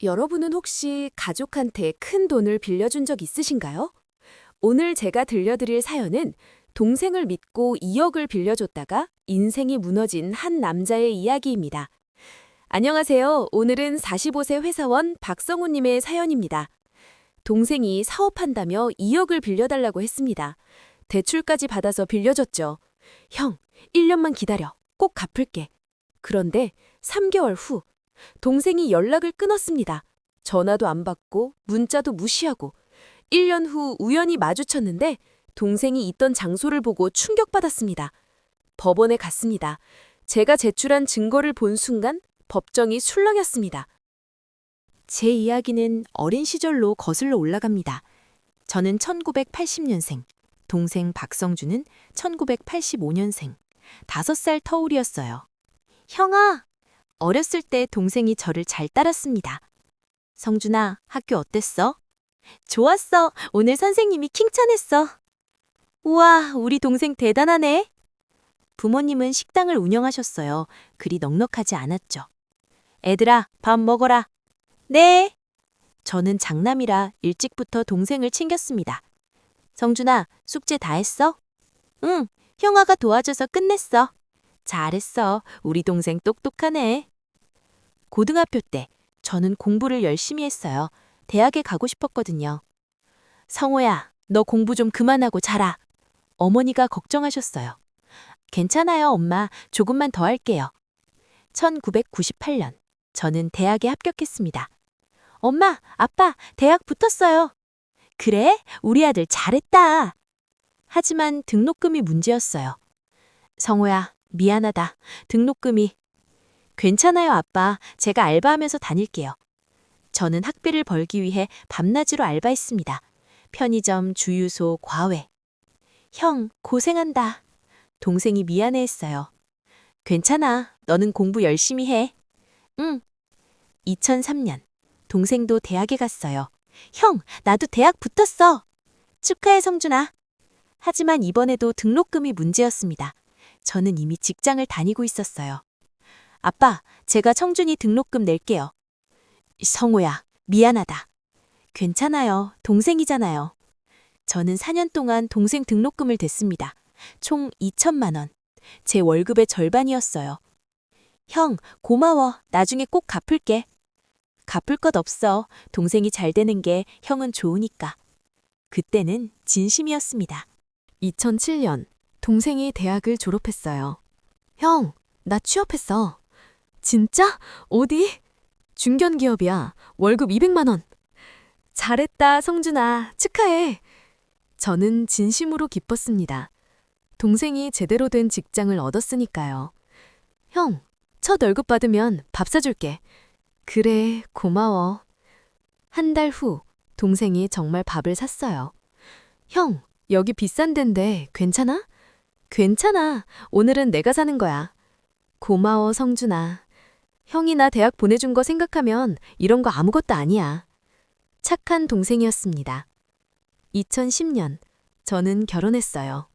여러분은 혹시 가족한테 큰 돈을 빌려준 적 있으신가요? 오늘 제가 들려드릴 사연은 동생을 믿고 2억을 빌려줬다가 인생이 무너진 한 남자의 이야기입니다. 안녕하세요. 오늘은 45세 회사원 박성우님의 사연입니다. 동생이 사업한다며 2억을 빌려달라고 했습니다. 대출까지 받아서 빌려줬죠. 형, 1년만 기다려. 꼭 갚을게. 그런데 3개월 후 동생이 연락을 끊었습니다. 전화도 안 받고 문자도 무시하고 1년 후 우연히 마주쳤는데 동생이 있던 장소를 보고 충격받았습니다. 법원에 갔습니다. 제가 제출한 증거를 본 순간 법정이 술렁였습니다. 제 이야기는 어린 시절로 거슬러 올라갑니다. 저는 1980년생, 동생 박성주는 1985년생, 5살 터울이었어요. 형아! 어렸을 때 동생이 저를 잘 따랐습니다. 성준아, 학교 어땠어? 좋았어. 오늘 선생님이 칭찬했어. 우와, 우리 동생 대단하네. 부모님은 식당을 운영하셨어요. 그리 넉넉하지 않았죠. 애들아, 밥 먹어라. 네. 저는 장남이라 일찍부터 동생을 챙겼습니다. 성준아, 숙제 다 했어? 응, 형아가 도와줘서 끝냈어. 잘했어. 우리 동생 똑똑하네. 고등학교 때 저는 공부를 열심히 했어요. 대학에 가고 싶었거든요. 성호야, 너 공부 좀 그만하고 자라. 어머니가 걱정하셨어요. 괜찮아요, 엄마. 조금만 더 할게요. 1998년, 저는 대학에 합격했습니다. 엄마, 아빠, 대학 붙었어요. 그래? 우리 아들 잘했다. 하지만 등록금이 문제였어요. 성호야, 미안하다. 등록금이. 괜찮아요, 아빠. 제가 알바하면서 다닐게요. 저는 학비를 벌기 위해 밤낮으로 알바했습니다. 편의점, 주유소, 과외. 형, 고생한다. 동생이 미안해했어요. 괜찮아. 너는 공부 열심히 해. 응. 2003년, 동생도 대학에 갔어요. 형, 나도 대학 붙었어. 축하해, 성준아. 하지만 이번에도 등록금이 문제였습니다. 저는 이미 직장을 다니고 있었어요. 아빠, 제가 청준이 등록금 낼게요. 성호야, 미안하다. 괜찮아요. 동생이잖아요. 저는 4년 동안 동생 등록금을 댔습니다. 총 2천만 원. 제 월급의 절반이었어요. 형, 고마워. 나중에 꼭 갚을게. 갚을 것 없어. 동생이 잘 되는 게 형은 좋으니까. 그때는 진심이었습니다. 2007년, 동생이 대학을 졸업했어요. 형, 나 취업했어. 진짜? 어디? 중견기업이야. 월급 200만 원. 잘했다, 성준아. 축하해. 저는 진심으로 기뻤습니다. 동생이 제대로 된 직장을 얻었으니까요. 형, 첫 월급 받으면 밥 사줄게. 그래, 고마워. 한 달 후, 동생이 정말 밥을 샀어요. 형, 여기 비싼 데인데 괜찮아? 괜찮아. 오늘은 내가 사는 거야. 고마워, 성준아. 형이 나 대학 보내준 거 생각하면 이런 거 아무것도 아니야. 착한 동생이었습니다. 2010년, 저는 결혼했어요.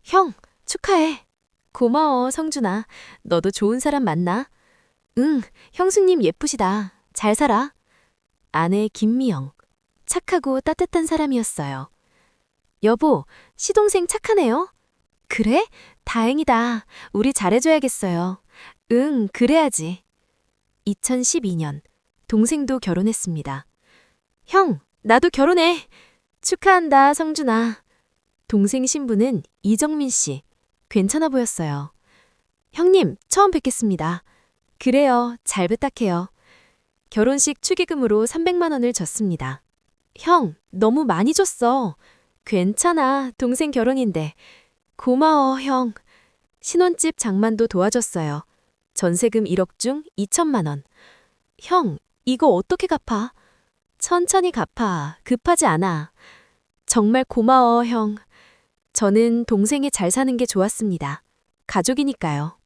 형, 축하해. 고마워, 성준아. 너도 좋은 사람 만나. 응, 형수님 예쁘시다. 잘 살아. 아내 김미영, 착하고 따뜻한 사람이었어요. 여보, 시동생 착하네요. 그래? 다행이다. 우리 잘해줘야겠어요. 응, 그래야지. 2012년, 동생도 결혼했습니다. 형, 나도 결혼해. 축하한다, 성준아. 동생 신부는 이정민 씨. 괜찮아 보였어요. 형님, 처음 뵙겠습니다. 그래요, 잘 부탁해요. 결혼식 축의금으로 300만 원을 줬습니다. 형, 너무 많이 줬어. 괜찮아, 동생 결혼인데. 고마워, 형. 신혼집 장만도 도와줬어요. 전세금 1억 중 2천만 원. 형, 이거 어떻게 갚아? 천천히 갚아. 급하지 않아. 정말 고마워, 형. 저는 동생이 잘 사는 게 좋았습니다. 가족이니까요.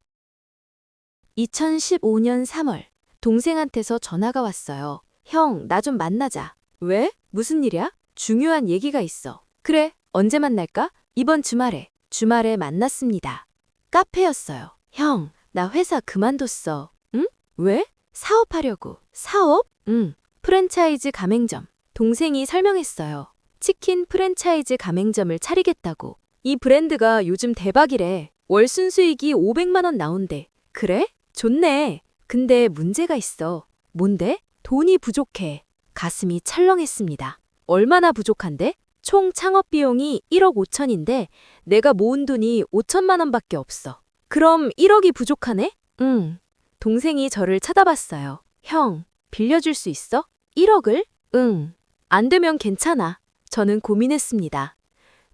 2015년 3월, 동생한테서 전화가 왔어요. 형, 나 좀 만나자. 왜? 무슨 일이야? 중요한 얘기가 있어. 그래, 언제 만날까? 이번 주말에. 주말에 만났습니다. 카페였어요. 형, 나 회사 그만뒀어. 응? 왜? 사업하려고. 사업? 응. 프랜차이즈 가맹점. 동생이 설명했어요. 치킨 프랜차이즈 가맹점을 차리겠다고. 이 브랜드가 요즘 대박이래. 월 순수익이 500만 원 나온대. 그래? 좋네. 근데 문제가 있어. 뭔데? 돈이 부족해. 가슴이 철렁했습니다. 얼마나 부족한데? 총 창업 비용이 1억 5천인데 내가 모은 돈이 5천만 원밖에 없어. 그럼 1억이 부족하네? 응. 동생이 저를 쳐다봤어요. 형, 빌려줄 수 있어? 1억을? 응. 안 되면 괜찮아. 저는 고민했습니다.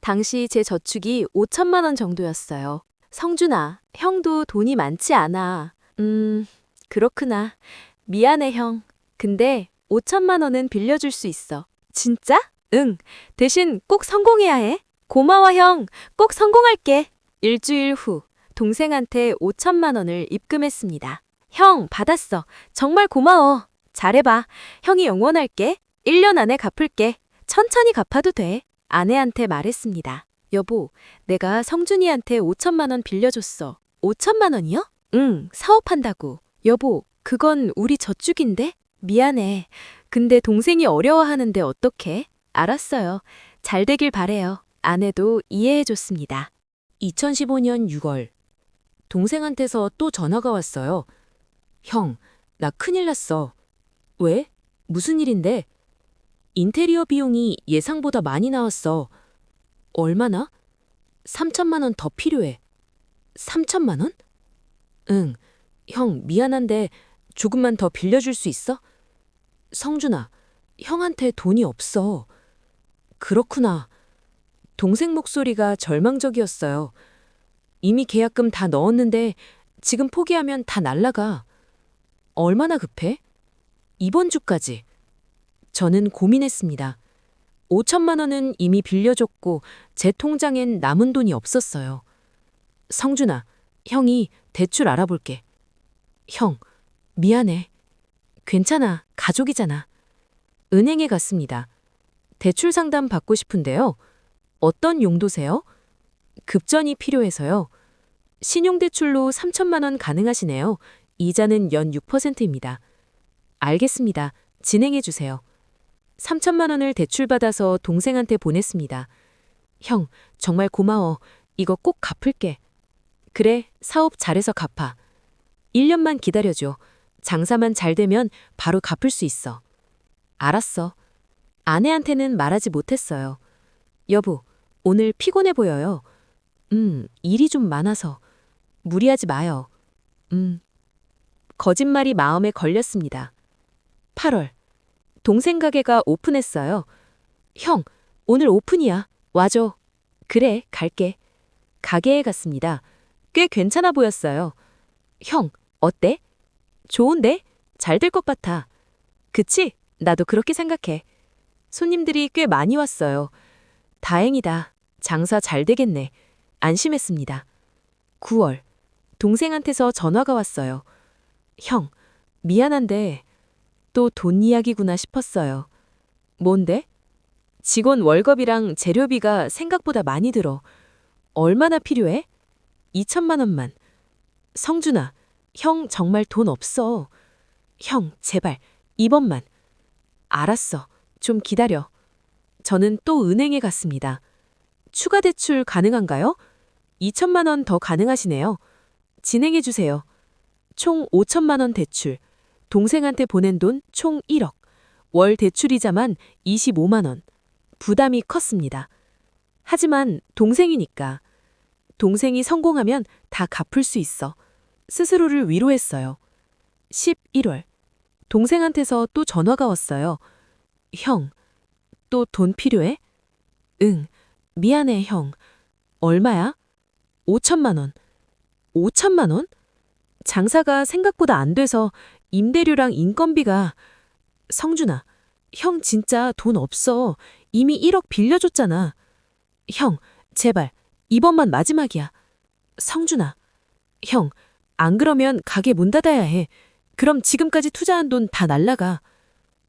당시 제 저축이 5천만 원 정도였어요. 성준아, 형도 돈이 많지 않아. 그렇구나. 미안해, 형. 근데 5천만 원은 빌려줄 수 있어. 진짜? 응. 대신 꼭 성공해야 해. 고마워, 형. 꼭 성공할게. 일주일 후, 동생한테 5천만 원을 입금했습니다. 형, 받았어. 정말 고마워. 잘해봐. 형이 영원할게. 1년 안에 갚을게. 천천히 갚아도 돼. 아내한테 말했습니다. 여보, 내가 성준이한테 5천만 원 빌려줬어. 5천만 원이요? 응, 사업한다고. 여보, 그건 우리 저축인데? 미안해. 근데 동생이 어려워하는데 어떡해? 알았어요. 잘 되길 바래요. 아내도 이해해줬습니다. 2015년 6월, 동생한테서 또 전화가 왔어요. 형, 나 큰일 났어. 왜? 무슨 일인데? 인테리어 비용이 예상보다 많이 나왔어. 얼마나? 3천만 원 더 필요해. 3천만 원? 응. 형, 미안한데 조금만 더 빌려줄 수 있어? 성준아, 형한테 돈이 없어. 그렇구나. 동생 목소리가 절망적이었어요. 이미 계약금 다 넣었는데 지금 포기하면 다 날라가. 얼마나 급해? 이번 주까지. 저는 고민했습니다. 5천만 원은 이미 빌려줬고 제 통장엔 남은 돈이 없었어요. 성준아, 형이 대출 알아볼게. 형, 미안해. 괜찮아, 가족이잖아. 은행에 갔습니다. 대출 상담 받고 싶은데요. 어떤 용도세요? 급전이 필요해서요. 신용대출로 3천만 원 가능하시네요. 이자는 연 6%입니다. 알겠습니다. 진행해 주세요. 3천만 원을 대출받아서 동생한테 보냈습니다. 형, 정말 고마워. 이거 꼭 갚을게. 그래, 사업 잘해서 갚아. 1년만 기다려줘. 장사만 잘 되면 바로 갚을 수 있어. 알았어. 아내한테는 말하지 못했어요. 여보, 오늘 피곤해 보여요. 일이 좀 많아서. 무리하지 마요. 거짓말이 마음에 걸렸습니다. 8월, 동생 가게가 오픈했어요. 형, 오늘 오픈이야. 와줘. 그래, 갈게. 가게에 갔습니다. 꽤 괜찮아 보였어요. 형, 어때? 좋은데? 잘 될 것 같아. 그치? 나도 그렇게 생각해. 손님들이 꽤 많이 왔어요. 다행이다. 장사 잘 되겠네. 안심했습니다. 9월, 동생한테서 전화가 왔어요. 형, 미안한데 또 돈 이야기구나 싶었어요. 뭔데? 직원 월급이랑 재료비가 생각보다 많이 들어. 얼마나 필요해? 2천만 원만. 성준아, 형 정말 돈 없어. 형, 제발, 이번만. 알았어. 좀 기다려. 저는 또 은행에 갔습니다. 추가 대출 가능한가요? 2천만 원 더 가능하시네요. 진행해 주세요. 총 5천만 원 대출. 동생한테 보낸 돈 총 1억. 월 대출이자만 25만 원. 부담이 컸습니다. 하지만 동생이니까. 동생이 성공하면 다 갚을 수 있어. 스스로를 위로했어요. 11월. 동생한테서 또 전화가 왔어요. 형, 또 돈 필요해? 응, 미안해, 형. 얼마야? 5천만 원. 5천만 원? 장사가 생각보다 안 돼서 임대료랑 인건비가... 성준아, 형 진짜 돈 없어. 이미 1억 빌려줬잖아. 형, 제발, 이번만 마지막이야. 성준아, 형, 안 그러면 가게 문 닫아야 해. 그럼 지금까지 투자한 돈 다 날라가.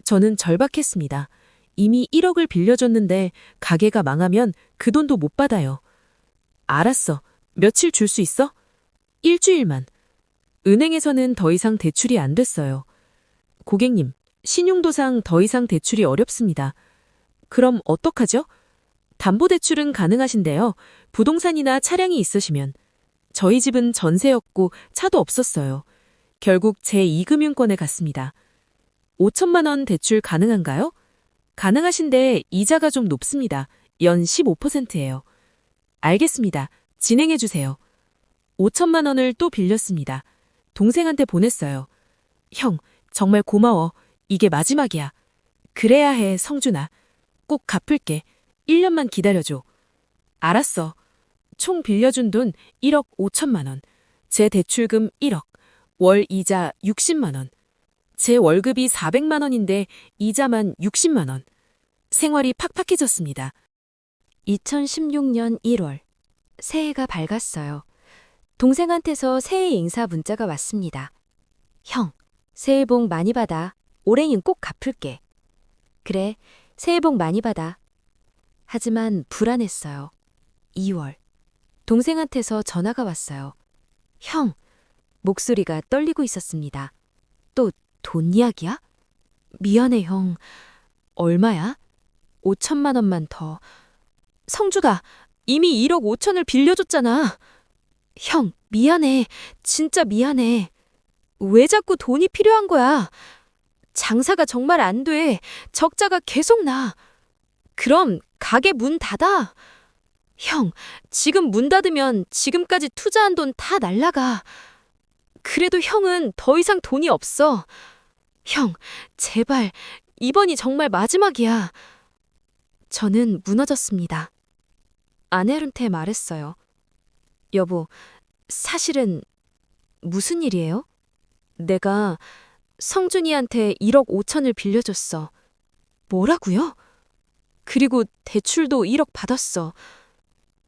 저는 절박했습니다. 이미 1억을 빌려줬는데 가게가 망하면 그 돈도 못 받아요. 알았어. 며칠 줄 수 있어? 일주일만. 은행에서는 더 이상 대출이 안 됐어요. 고객님, 신용도상 더 이상 대출이 어렵습니다. 그럼 어떡하죠? 담보대출은 가능하신데요. 부동산이나 차량이 있으시면. 저희 집은 전세였고 차도 없었어요. 결국 제2금융권에 갔습니다. 5천만 원 대출 가능한가요? 가능하신데 이자가 좀 높습니다. 연 15%예요. 알겠습니다. 진행해 주세요. 5천만 원을 또 빌렸습니다. 동생한테 보냈어요. 형, 정말 고마워. 이게 마지막이야. 그래야 해, 성준아. 꼭 갚을게. 1년만 기다려줘. 알았어. 총 빌려준 돈 1억 5천만 원. 제 대출금 1억. 월 이자 60만 원. 제 월급이 400만 원인데 이자만 60만 원. 생활이 팍팍해졌습니다. 2016년 1월. 새해가 밝았어요. 동생한테서 새해 인사 문자가 왔습니다. 형, 새해 복 많이 받아. 올해는 꼭 갚을게. 그래, 새해 복 많이 받아. 하지만 불안했어요. 2월. 동생한테서 전화가 왔어요. 형, 목소리가 떨리고 있었습니다. 또 돈 이야기야? 미안해, 형. 얼마야? 5천만 원만 더. 성주가 이미 1억 5천을 빌려줬잖아. 형, 미안해. 진짜 미안해. 왜 자꾸 돈이 필요한 거야? 장사가 정말 안 돼. 적자가 계속 나. 그럼 가게 문 닫아. 형, 지금 문 닫으면 지금까지 투자한 돈 다 날라가. 그래도 형은 더 이상 돈이 없어. 형, 제발, 이번이 정말 마지막이야. 저는 무너졌습니다. 아내한테 말했어요. 여보, 사실은 무슨 일이에요? 내가 성준이한테 1억 5천을 빌려줬어. 뭐라고요? 그리고 대출도 1억 받았어.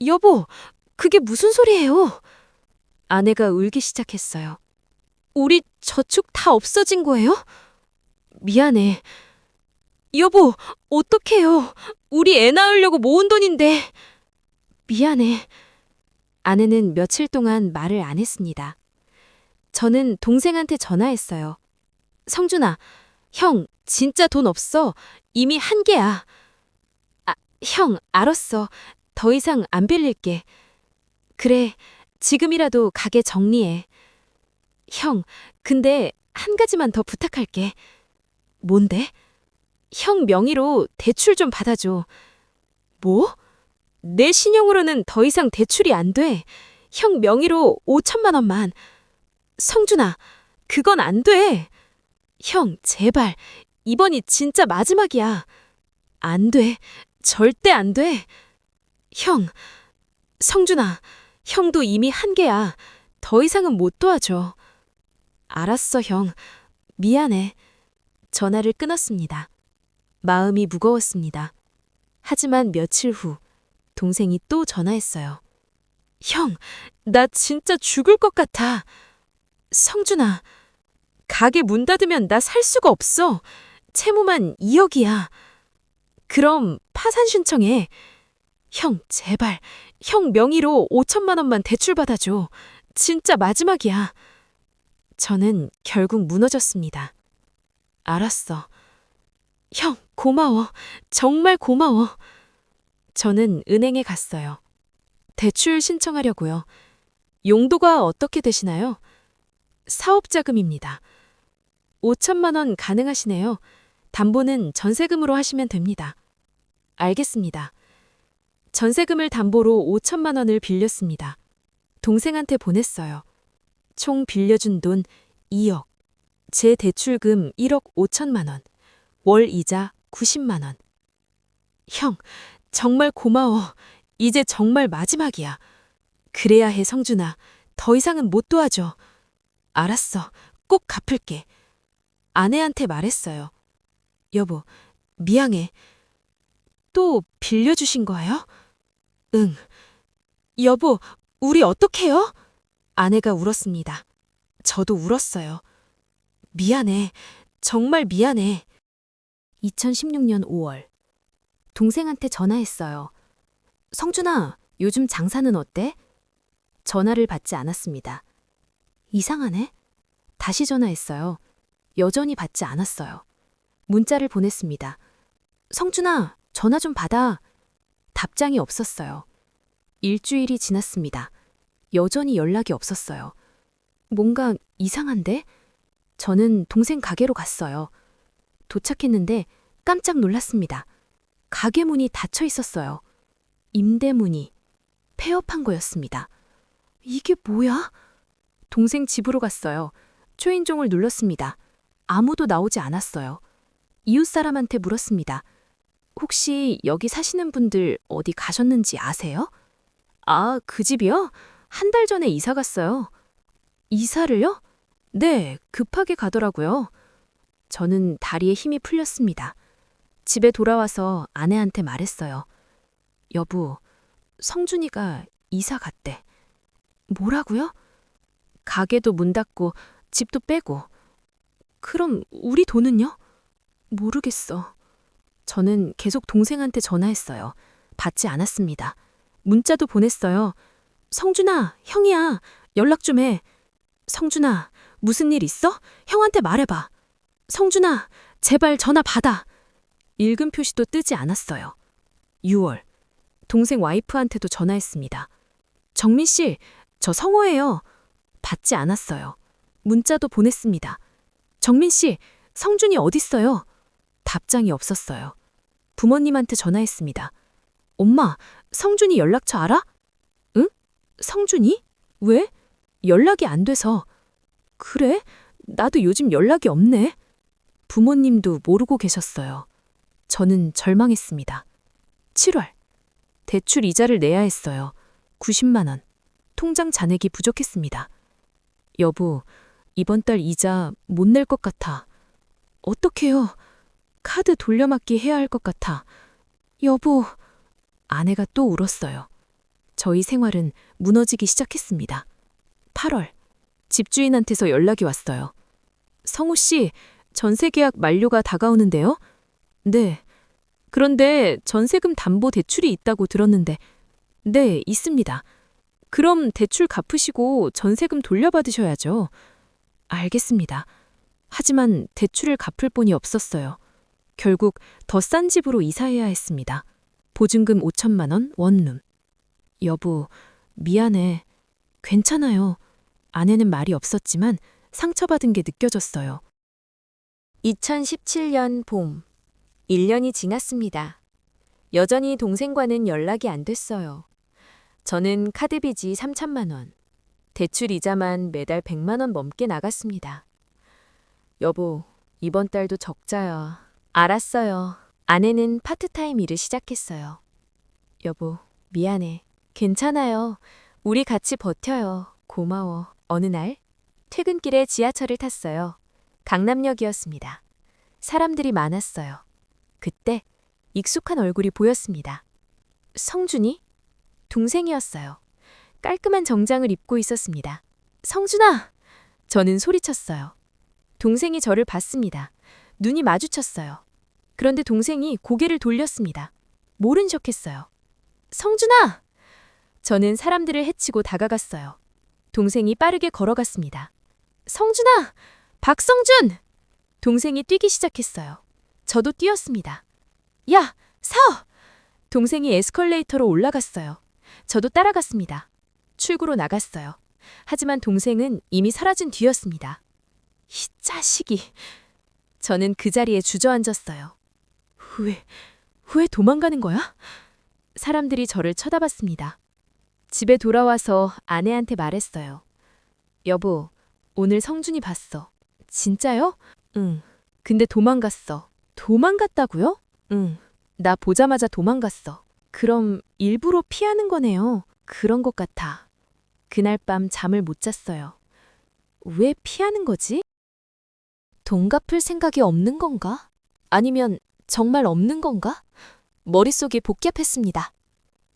여보, 그게 무슨 소리예요? 아내가 울기 시작했어요. 우리 저축 다 없어진 거예요? 미안해. 여보, 어떡해요? 우리 애 낳으려고 모은 돈인데. 미안해. 아내는 며칠 동안 말을 안 했습니다. 저는 동생한테 전화했어요. 성준아, 형, 진짜 돈 없어. 이미 한 개야. 형, 알았어. 더 이상 안 빌릴게. 그래, 지금이라도 가게 정리해. 형, 근데 한 가지만 더 부탁할게. 뭔데? 형 명의로 대출 좀 받아줘. 뭐? 내 신용으로는 더 이상 대출이 안 돼. 형 명의로 5천만 원만. 성준아, 그건 안 돼. 형, 제발. 이번이 진짜 마지막이야. 안 돼. 절대 안 돼. 형, 성준아, 형도 이미 한 개야. 더 이상은 못 도와줘. 알았어, 형. 미안해. 전화를 끊었습니다. 마음이 무거웠습니다. 하지만 며칠 후 동생이 또 전화했어요. 형, 나 진짜 죽을 것 같아. 성준아, 가게 문 닫으면 나 살 수가 없어. 채무만 2억이야. 그럼 파산 신청해. 형, 제발. 형 명의로 5천만 원만 대출 받아줘. 진짜 마지막이야. 저는 결국 무너졌습니다. 알았어. 형, 고마워. 정말 고마워. 저는 은행에 갔어요. 대출 신청하려고요. 용도가 어떻게 되시나요? 사업자금입니다. 5천만 원 가능하시네요. 담보는 전세금으로 하시면 됩니다. 알겠습니다. 전세금을 담보로 5천만 원을 빌렸습니다. 동생한테 보냈어요. 총 빌려준 돈 2억. 제 대출금 1억 5천만 원. 월 이자 90만 원. 형, 정말 고마워. 이제 정말 마지막이야. 그래야 해, 성준아. 더 이상은 못 도와줘. 알았어. 꼭 갚을게. 아내한테 말했어요. 여보, 미안해. 또 빌려주신 거예요? 응. 여보, 우리 어떡해요? 아내가 울었습니다. 저도 울었어요. 미안해. 정말 미안해. 2016년 5월. 동생한테 전화했어요. 성준아, 요즘 장사는 어때? 전화를 받지 않았습니다. 이상하네. 다시 전화했어요. 여전히 받지 않았어요. 문자를 보냈습니다. 성준아, 전화 좀 받아. 답장이 없었어요. 일주일이 지났습니다. 여전히 연락이 없었어요. 뭔가 이상한데? 저는 동생 가게로 갔어요. 도착했는데 깜짝 놀랐습니다. 가게 문이 닫혀 있었어요. 임대문이 폐업한 거였습니다. 이게 뭐야? 동생 집으로 갔어요. 초인종을 눌렀습니다. 아무도 나오지 않았어요. 이웃 사람한테 물었습니다. 혹시 여기 사시는 분들 어디 가셨는지 아세요? 아, 그 집이요? 한 달 전에 이사 갔어요. 이사를요? 네, 급하게 가더라고요. 저는 다리에 힘이 풀렸습니다. 집에 돌아와서 아내한테 말했어요. 여보, 성준이가 이사 갔대. 뭐라고요? 가게도 문 닫고 집도 빼고. 그럼 우리 돈은요? 모르겠어. 저는 계속 동생한테 전화했어요. 받지 않았습니다. 문자도 보냈어요. 성준아, 형이야. 연락 좀 해. 성준아, 무슨 일 있어? 형한테 말해봐. 성준아, 제발 전화 받아. 읽음 표시도 뜨지 않았어요. 6월, 동생 와이프한테도 전화했습니다. 정민 씨, 저 성호예요. 받지 않았어요. 문자도 보냈습니다. 정민 씨, 성준이 어딨어요? 답장이 없었어요. 부모님한테 전화했습니다. 엄마, 성준이 연락처 알아? 응? 성준이? 왜? 연락이 안 돼서. 그래? 나도 요즘 연락이 없네. 부모님도 모르고 계셨어요. 저는 절망했습니다. 7월. 대출 이자를 내야 했어요. 90만 원. 통장 잔액이 부족했습니다. 여보, 이번 달 이자 못 낼 것 같아. 어떡해요? 카드 돌려막기 해야 할 것 같아. 여보, 아내가 또 울었어요. 저희 생활은 무너지기 시작했습니다. 8월, 집주인한테서 연락이 왔어요. 성우 씨, 전세 계약 만료가 다가오는데요? 네. 그런데 전세금 담보 대출이 있다고 들었는데. 네, 있습니다. 그럼 대출 갚으시고 전세금 돌려받으셔야죠. 알겠습니다. 하지만 대출을 갚을 돈이 없었어요. 결국 더 싼 집으로 이사해야 했습니다. 보증금 5천만 원 원룸. 여보, 미안해. 괜찮아요. 아내는 말이 없었지만 상처받은 게 느껴졌어요. 2017년 봄. 1년이 지났습니다. 여전히 동생과는 연락이 안 됐어요. 저는 카드빚이 3천만 원, 대출 이자만 매달 100만 원 넘게 나갔습니다. 여보, 이번 달도 적자야. 알았어요. 아내는 파트타임 일을 시작했어요. 여보, 미안해. 괜찮아요. 우리 같이 버텨요. 고마워. 어느 날 퇴근길에 지하철을 탔어요. 강남역이었습니다. 사람들이 많았어요. 그때 익숙한 얼굴이 보였습니다. 성준이? 동생이었어요. 깔끔한 정장을 입고 있었습니다. 성준아! 저는 소리쳤어요. 동생이 저를 봤습니다. 눈이 마주쳤어요. 그런데 동생이 고개를 돌렸습니다. 모른 척했어요. 성준아! 저는 사람들을 헤치고 다가갔어요. 동생이 빠르게 걸어갔습니다. 성준아! 박성준! 동생이 뛰기 시작했어요. 저도 뛰었습니다. 야! 서! 동생이 에스컬레이터로 올라갔어요. 저도 따라갔습니다. 출구로 나갔어요. 하지만 동생은 이미 사라진 뒤였습니다. 이 자식이. 저는 그 자리에 주저앉았어요. 왜 도망가는 거야? 사람들이 저를 쳐다봤습니다. 집에 돌아와서 아내한테 말했어요. 여보, 오늘 성준이 봤어. 진짜요? 응. 근데 도망갔어. 도망갔다고요? 응. 나 보자마자 도망갔어. 그럼 일부러 피하는 거네요. 그런 것 같아. 그날 밤 잠을 못 잤어요. 왜 피하는 거지? 돈 갚을 생각이 없는 건가? 아니면 정말 없는 건가? 머릿속이 복잡했습니다.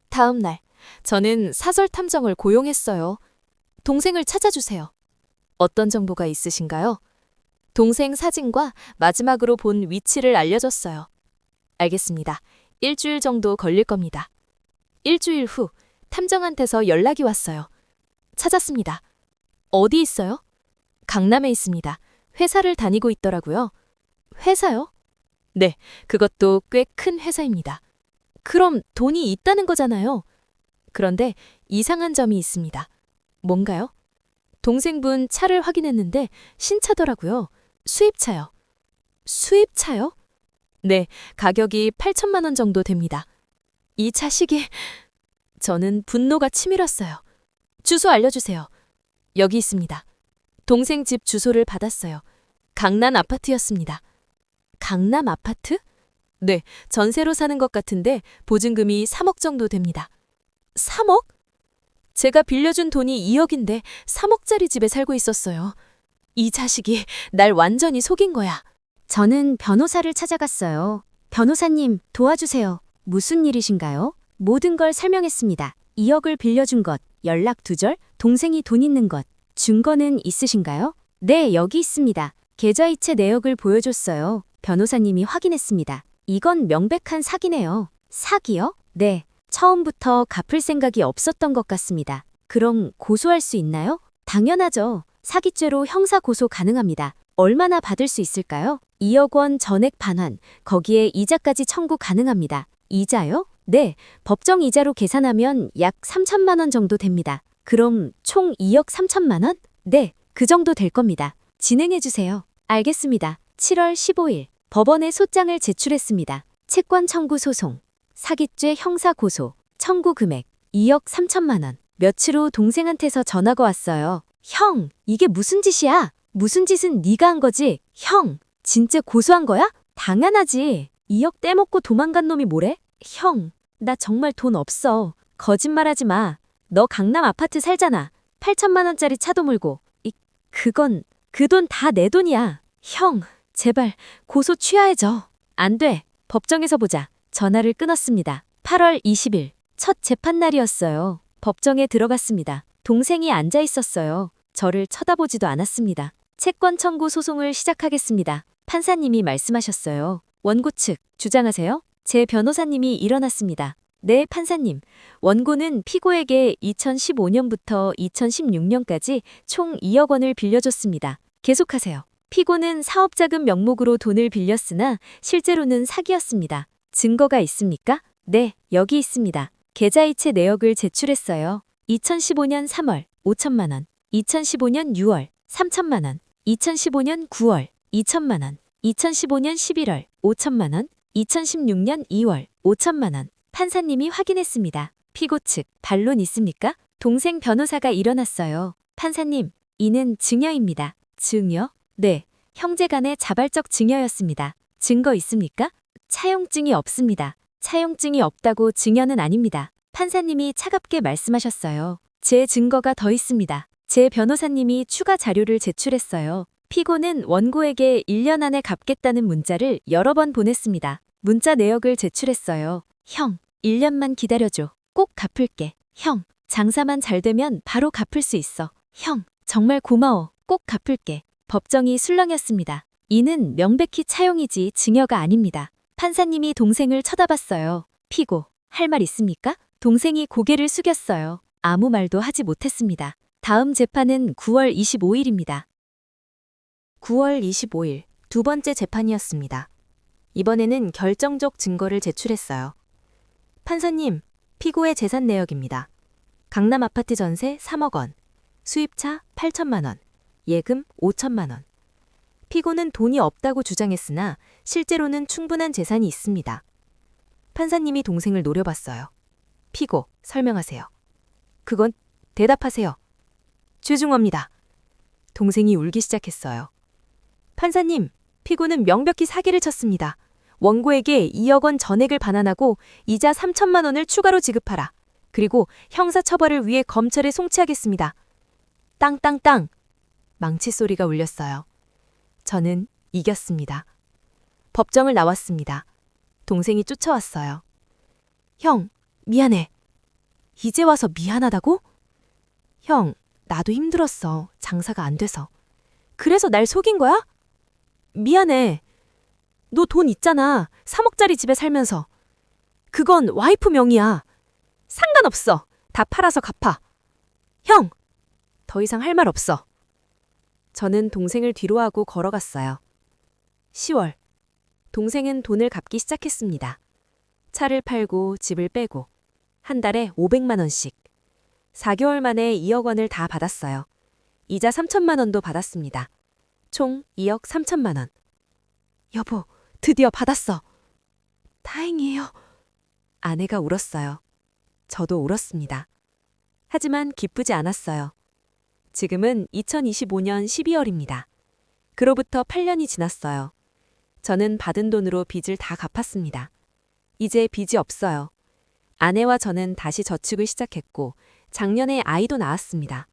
다음 날, 저는 사설 탐정을 고용했어요. 동생을 찾아주세요. 어떤 정보가 있으신가요? 동생 사진과 마지막으로 본 위치를 알려줬어요. 알겠습니다. 일주일 정도 걸릴 겁니다. 일주일 후 탐정한테서 연락이 왔어요. 찾았습니다. 어디 있어요? 강남에 있습니다. 회사를 다니고 있더라고요. 회사요? 네, 그것도 꽤 큰 회사입니다. 그럼 돈이 있다는 거잖아요. 그런데 이상한 점이 있습니다. 뭔가요? 동생분 차를 확인했는데 신차더라고요. 수입차요. 수입차요? 네, 가격이 8천만 원 정도 됩니다. 이 차 시기 저는 분노가 치밀었어요. 주소 알려주세요. 여기 있습니다. 동생 집 주소를 받았어요. 강남 아파트였습니다. 강남 아파트? 네, 전세로 사는 것 같은데 보증금이 3억 정도 됩니다. 3억? 제가 빌려준 돈이 2억인데 3억짜리 집에 살고 있었어요. 이 자식이 날 완전히 속인 거야. 저는 변호사를 찾아갔어요. 변호사님, 도와주세요. 무슨 일이신가요? 모든 걸 설명했습니다. 2억을 빌려준 것, 연락 두절, 동생이 돈 있는 것. 증거는 있으신가요? 네, 여기 있습니다. 계좌이체 내역을 보여줬어요. 변호사님이 확인했습니다. 이건 명백한 사기네요. 사기요? 네. 처음부터 갚을 생각이 없었던 것 같습니다. 그럼 고소할 수 있나요? 당연하죠. 사기죄로 형사 고소 가능합니다. 얼마나 받을 수 있을까요? 2억 원 전액 반환, 거기에 이자까지 청구 가능합니다. 이자요? 네, 법정 이자로 계산하면 약 3천만 원 정도 됩니다. 그럼 총 2억 3천만 원? 네, 그 정도 될 겁니다. 진행해 주세요. 알겠습니다. 7월 15일 법원에 소장을 제출했습니다. 채권 청구 소송, 사기죄 형사 고소, 청구 금액 2억 3천만 원. 며칠 후 동생한테서 전화가 왔어요. 형, 이게 무슨 짓이야? 무슨 짓은 네가 한 거지? 형, 진짜 고소한 거야? 당연하지. 2억 떼먹고 도망간 놈이 뭐래? 형, 나 정말 돈 없어. 거짓말하지 마. 너 강남 아파트 살잖아. 8천만 원짜리 차도 몰고. 그건 그 돈 다 내 돈이야. 형, 제발 고소 취하해줘. 안 돼. 법정에서 보자. 전화를 끊었습니다. 8월 20일 첫 재판 날이었어요. 법정에 들어갔습니다. 동생이 앉아 있었어요. 저를 쳐다보지도 않았습니다. 채권 청구 소송을 시작하겠습니다. 판사님이 말씀하셨어요. 원고 측 주장하세요. 제 변호사님이 일어났습니다. 네, 판사님. 원고는 피고에게 2015년부터 2016년까지 총 2억 원을 빌려줬습니다. 계속하세요. 피고는 사업자금 명목으로 돈을 빌렸으나 실제로는 사기였습니다. 증거가 있습니까? 네, 여기 있습니다. 계좌이체 내역을 제출했어요. 2015년 3월 5천만 원, 2015년 6월 3천만 원, 2015년 9월 2천만 원, 2015년 11월 5천만 원, 2016년 2월 5천만 원. 판사님이 확인했습니다. 피고 측 반론 있습니까? 동생 변호사가 일어났어요. 판사님, 이는 증여입니다. 증여? 네, 형제간의 자발적 증여였습니다. 증거 있습니까? 차용증이 없습니다. 차용증이 없다고 증여는 아닙니다. 판사님이 차갑게 말씀하셨어요. 제 증거가 더 있습니다. 제 변호사님이 추가 자료를 제출했어요. 피고는 원고에게 1년 안에 갚겠다는 문자를 여러 번 보냈습니다. 문자 내역을 제출했어요. 형, 1년만 기다려줘. 꼭 갚을게. 형, 장사만 잘 되면 바로 갚을 수 있어. 형, 정말 고마워. 꼭 갚을게. 법정이 술렁였습니다. 이는 명백히 차용이지 증여가 아닙니다. 판사님이 동생을 쳐다봤어요. 피고, 할 말 있습니까? 동생이 고개를 숙였어요. 아무 말도 하지 못했습니다. 다음 재판은 9월 25일입니다. 9월 25일 두 번째 재판이었습니다. 이번에는 결정적 증거를 제출했어요. 판사님, 피고의 재산 내역입니다. 강남 아파트 전세 3억 원, 수입차 8천만 원, 예금 5천만 원. 피고는 돈이 없다고 주장했으나 실제로는 충분한 재산이 있습니다. 판사님이 동생을 노려봤어요. 피고, 설명하세요. 그건 대답하세요. 죄송합니다. 동생이 울기 시작했어요. 판사님, 피고는 명백히 사기를 쳤습니다. 원고에게 2억 원 전액을 반환하고 이자 3천만 원을 추가로 지급하라. 그리고 형사처벌을 위해 검찰에 송치하겠습니다. 땅땅땅. 망치 소리가 울렸어요. 저는 이겼습니다. 법정을 나왔습니다. 동생이 쫓아왔어요. 형, 미안해. 이제 와서 미안하다고? 형, 나도 힘들었어. 장사가 안 돼서. 그래서 날 속인 거야? 미안해. 너 돈 있잖아. 3억짜리 집에 살면서. 그건 와이프 명의야. 상관없어. 다 팔아서 갚아. 형! 더 이상 할 말 없어. 저는 동생을 뒤로하고 걸어갔어요. 10월. 동생은 돈을 갚기 시작했습니다. 차를 팔고 집을 빼고 한 달에 500만 원씩. 4개월 만에 2억 원을 다 받았어요. 이자 3천만 원도 받았습니다. 총 2억 3천만 원. 여보, 드디어 받았어. 다행이에요. 아내가 울었어요. 저도 울었습니다. 하지만 기쁘지 않았어요. 지금은 2025년 12월입니다. 그로부터 8년이 지났어요. 저는 받은 돈으로 빚을 다 갚았습니다. 이제 빚이 없어요. 아내와 저는 다시 저축을 시작했고 작년에 아이도 낳았습니다.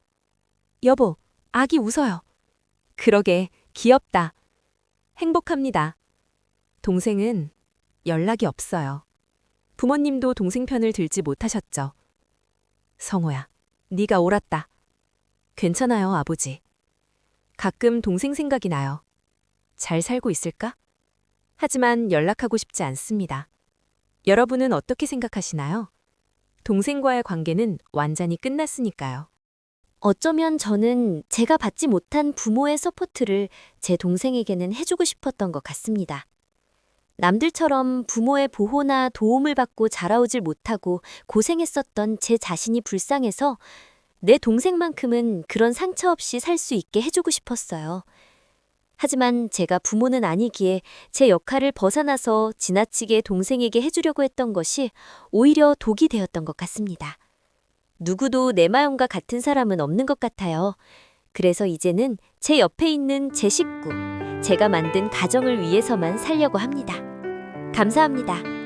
여보, 아기 웃어요. 그러게, 귀엽다. 행복합니다. 동생은 연락이 없어요. 부모님도 동생 편을 들지 못하셨죠. 성호야, 네가 옳았다. 괜찮아요, 아버지. 가끔 동생 생각이 나요. 잘 살고 있을까? 하지만 연락하고 싶지 않습니다. 여러분은 어떻게 생각하시나요? 동생과의 관계는 완전히 끝났으니까요. 어쩌면 저는 제가 받지 못한 부모의 서포트를 제 동생에게는 해주고 싶었던 것 같습니다. 남들처럼 부모의 보호나 도움을 받고 자라오질 못하고 고생했었던 제 자신이 불쌍해서 내 동생만큼은 그런 상처 없이 살 수 있게 해주고 싶었어요. 하지만 제가 부모는 아니기에 제 역할을 벗어나서 지나치게 동생에게 해주려고 했던 것이 오히려 독이 되었던 것 같습니다. 누구도 내 마음과 같은 사람은 없는 것 같아요. 그래서 이제는 제 옆에 있는 제 식구, 제가 만든 가정을 위해서만 살려고 합니다. 감사합니다.